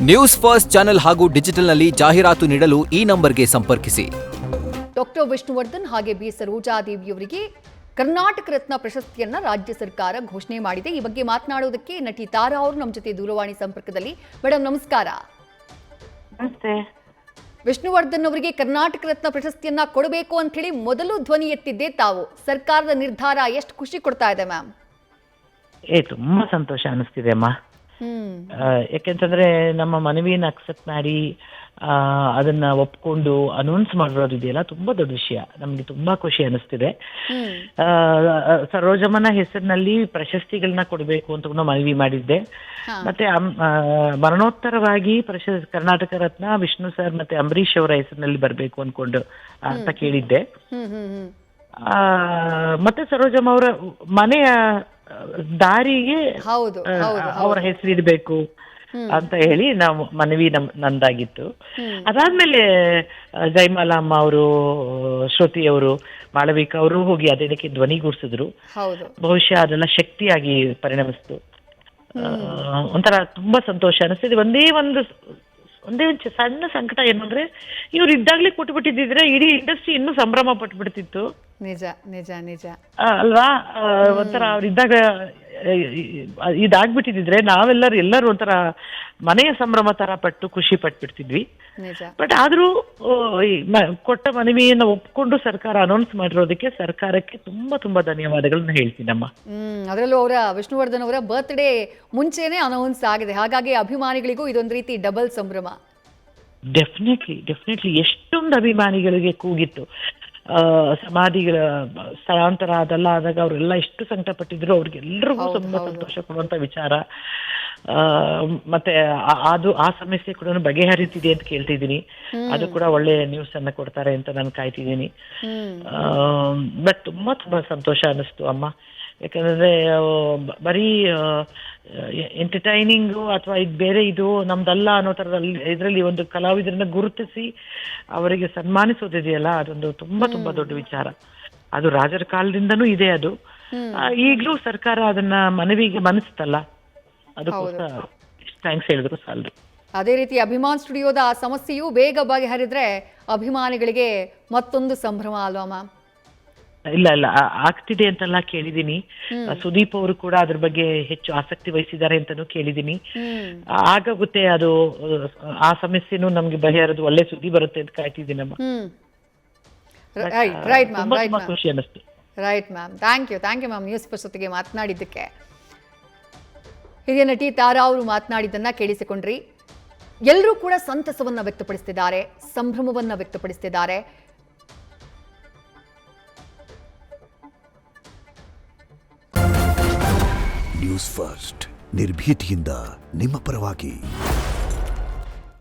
News first channel ಹಾಗೂ ಡಿಜಿಟಲ್ನಲ್ಲಿ ಜಾಹೀರಾತು ನೀಡಲು ಈ ನಂಬರ್ಗೆ ಸಂಪರ್ಕಿಸಿ. ಡಾಕ್ಟರ್ ವಿಷ್ಣುವರ್ಧನ್ ಹಾಗೆ ಬಿ ಸರೋಜಾದೇವಿಯವರಿಗೆ ಕರ್ನಾಟಕ ರತ್ನ ಪ್ರಶಸ್ತಿಯನ್ನ ರಾಜ್ಯ ಸರ್ಕಾರ ಘೋಷಣೆ ಮಾಡಿದೆ. ಈ ಬಗ್ಗೆ ಮಾತನಾಡೋದಕ್ಕೆ ನಟಿ ತಾರಾ ಅವರು ನಮ್ಮ ಜೊತೆ ದೂರವಾಣಿ ಸಂಪರ್ಕದಲ್ಲಿ. ಮೇಡಮ್ ನಮಸ್ಕಾರ. ನಮಸ್ತೆ. ವಿಷ್ಣುವರ್ಧನ್ ಅವರಿಗೆ ಕರ್ನಾಟಕ ರತ್ನ ಪ್ರಶಸ್ತಿಯನ್ನ ಕೊಡಬೇಕು ಅಂತ ಹೇಳಿ ಮೊದಲು ಧ್ವನಿ ಎತ್ತಿದ್ದೆ ತಾವು. ಸರ್ಕಾರದ ನಿರ್ಧಾರ ಎಷ್ಟು ಖುಷಿ ಕೊಡ್ತಾ ಇದೆ ಮ್ಯಾಮ್? ತುಂಬಾ ಸಂತೋಷ ಅನಿಸ್ತಿದೆ ಅಮ್ಮ. ಯಾಕೆಂತಂದ್ರೆ ನಮ್ಮ ಮನವಿಯನ್ನು ಅಕ್ಸೆಪ್ಟ್ ಮಾಡಿ ಅದನ್ನ ಒಪ್ಕೊಂಡು ಅನೌನ್ಸ್ ಮಾಡಿರೋದಿದೆಯಲ್ಲ, ತುಂಬಾ ದೊಡ್ಡ ವಿಷಯ. ನಮ್ಗೆ ತುಂಬಾ ಖುಷಿ ಅನಿಸ್ತಿದೆ. ಸರೋಜಮ್ಮನ ಹೆಸರಿನಲ್ಲಿ ಪ್ರಶಸ್ತಿಗಳನ್ನ ಕೊಡಬೇಕು ಅಂತ ಮನವಿ ಮಾಡಿದ್ದೆ. ಮತ್ತೆ ಮರಣೋತ್ತರವಾಗಿ ಕರ್ನಾಟಕ ರತ್ನ ವಿಷ್ಣು ಸರ್ ಮತ್ತೆ ಅಂಬರೀಶ್ ಅವರ ಹೆಸರಿನಲ್ಲಿ ಬರಬೇಕು ಅಂತ ಕೇಳಿದ್ದೆ. ಮತ್ತೆ ಸರೋಜಮ್ಮ ಅವರ ಮನೆಯ ದಾರಿಗೆ ಅವರ ಹೆಸರಿಡಬೇಕು ಅಂತ ಹೇಳಿ ನಾವು ಮನವಿ ನಂದಾಗಿತ್ತು. ಅದಾದ್ಮೇಲೆ ಜಯಮಾಲಾ ಅಮ್ಮ ಅವರು, ಶ್ರುತಿ ಅವರು, ಮಾಳವಿಕಾ ಅವರು ಹೋಗಿ ಅದಕ್ಕೆ ಧ್ವನಿಗೂಡಿಸಿದ್ರು. ಬಹುಶಃ ಅದೆಲ್ಲ ಶಕ್ತಿಯಾಗಿ ಪರಿಣಮಿಸ್ತು. ಒಂಥರ ತುಂಬಾ ಸಂತೋಷ ಅನಿಸ್ತಿದೆ. ಒಂದೇ ಒಂದು ಸಣ್ಣ ಸಂಕಟ ಏನಂದ್ರೆ ಇವ್ರು ಇದ್ದಾಗ್ಲೇ ಕೊಟ್ಬಿಟ್ಟಿದ್ರೆ ಇಡೀ ಇಂಡಸ್ಟ್ರಿ ಇನ್ನೂ ಸಂಭ್ರಮ ಪಟ್ಬಿಡ್ತಿತ್ತು. ನಿಜ ನಿಜ ನಿಜ ಅಲ್ವಾ? ಒಂಥರ ಅವ್ರಿದ್ದಾಗ ಇದಾಗ್ಬಿಟ್ಟಿದ್ರೆ ಎಲ್ಲರೂ ಒಂಥರ ಮನೆಯ ಸಂಭ್ರಮ ತರ ಪಟ್ಟು ಖುಷಿ ಪಟ್ಬಿಡ್ತಿದ್ವಿ. ಬಟ್ ಆದ್ರೂ ಕೊಟ್ಟ ಮನವಿಯನ್ನ ಒಪ್ಕೊಂಡು ಸರ್ಕಾರ ಅನೌನ್ಸ್ ಮಾಡಿರೋದಕ್ಕೆ ಸರ್ಕಾರಕ್ಕೆ ತುಂಬಾ ತುಂಬಾ ಧನ್ಯವಾದಗಳನ್ನ ಹೇಳ್ತೀನಮ್ಮ. ಅದರಲ್ಲೂ ಅವರ ವಿಷ್ಣುವರ್ಧನ್ ಅವರ ಬರ್ತ್ಡೇ ಮುಂಚೆನೆ ಅನೌನ್ಸ್ ಆಗಿದೆ. ಹಾಗಾಗಿ ಅಭಿಮಾನಿಗಳಿಗೂ ಇದೊಂದು ರೀತಿ ಡಬಲ್ ಸಂಭ್ರಮ. ಡೆಫಿನೆಟ್ಲಿ ಎಷ್ಟೊಂದು ಅಭಿಮಾನಿಗಳಿಗೆ ಕೂಗಿತ್ತು. ಸಮಾಧಿಗಳ ಸ್ಥಳಾಂತರ ಅದೆಲ್ಲ ಆದಾಗ ಅವರೆಲ್ಲ ಎಷ್ಟು ಸಂಕಟ ಪಟ್ಟಿದ್ರು. ಅವ್ರಿಗೆಲ್ಲರಿಗೂ ತುಂಬಾ ಸಂತೋಷ ಕೊಡುವಂತ ವಿಚಾರ. ಮತ್ತೆ ಅದು ಆ ಸಮಸ್ಯೆ ಕೂಡ ಬಗೆಹರಿತಿದೆ ಅಂತ ಕೇಳ್ತಿದ್ದೀನಿ. ಅದು ಕೂಡ ಒಳ್ಳೆ ನ್ಯೂಸ್ ಅನ್ನ ಕೊಡ್ತಾರೆ ಅಂತ ನಾನು ಕಾಯ್ತಿದ್ದೀನಿ. ಬಟ್ ತುಂಬಾ ತುಂಬಾ ಸಂತೋಷ ಅನ್ನಿಸ್ತು ಅಮ್ಮ. ಯಾಕಂದ್ರೆ ಬರೀ ಎಂಟರ್ಟೈನಿಂಗು ಅಥವಾ ಇದು ನಮ್ದಲ್ಲ ಅನ್ನೋ ತರದಲ್ಲಿ ಇದರಲ್ಲಿ ಒಂದು ಕಲಾವಿದರನ್ನ ಗುರುತಿಸಿ ಅವರಿಗೆ ಸನ್ಮಾನಿಸೋದಿದೆಯಲ್ಲ, ಅದೊಂದು ತುಂಬಾ ತುಂಬಾ ದೊಡ್ಡ ವಿಚಾರ. ಅದು ರಾಜರ ಕಾಲದಿಂದನೂ ಇದೆ. ಅದು ಈಗ್ಲೂ ಸರ್ಕಾರ ಅದನ್ನ ಮನವಿಗೆ ಮನಸ್ತಲ್ಲ. ಅದಕ್ಕೋಸ್ಕರ ಥ್ಯಾಂಕ್ಸ್ ಹೇಳಿದ್ರು ಸಾಲದು. ಅದೇ ರೀತಿ ಅಭಿಮಾನ್ ಸ್ಟುಡಿಯೋದ ಆ ಸಮಸ್ಯೆಯು ಬೇಗ ಬಗೆಹರಿದ್ರೆ ಅಭಿಮಾನಿಗಳಿಗೆ ಮತ್ತೊಂದು ಸಂಭ್ರಮ ಅಲ್ವಾ ಮ್ಯಾಮ್? ಇಲ್ಲ ಆಗ್ತಿದೆ ಅಂತೆಲ್ಲ ಕೇಳಿದೀನಿ. ಸುದೀಪ್ ಅವರು ಕೂಡ ಅದ್ರ ಬಗ್ಗೆ ಹೆಚ್ಚು ಆಸಕ್ತಿ ವಹಿಸಿದ್ದಾರೆ ಅಂತಾನು ಕೇಳಿದೀನಿ. ಆಗುತ್ತೆ, ಅದು ಆ ಸಮಸ್ಯೆನೂ ನಮ್ಗೆ ಬಗೆಹರಿದು ಒಳ್ಳೆ ಸುದ್ದಿ ಬರುತ್ತೆ ಅಂತ ಕಾಯ್ತಿದ್ದೀನಮ್ಮ. ಖುಷಿ ಅನ್ನಿಸ್ತು. Right ma'am, thank you ma'am News First ಜೊತೆಗೆ ಮಾತನಾಡಿದ್ದಕ್ಕೆ. ಹಿರಿಯ ನಟಿ ತಾರಾ ಅವರು ಮಾತನಾಡಿದ್ದನ್ನ ಕೇಳಿಸಿಕೊಂಡ್ರಿ. ಎಲ್ಲರೂ ಕೂಡ ಸಂತಸವನ್ನ ವ್ಯಕ್ತಪಡಿಸ್ತಿದ್ದಾರೆ, ಸಂಭ್ರಮವನ್ನ ವ್ಯಕ್ತಪಡಿಸ್ತಿದ್ದಾರೆ. ನ್ಯೂಸ್ ಫಸ್ಟ್ ನಿರ್ಭೀತಿಯಿಂದ ನಿಮ್ಮ ಪರವಾಗಿ.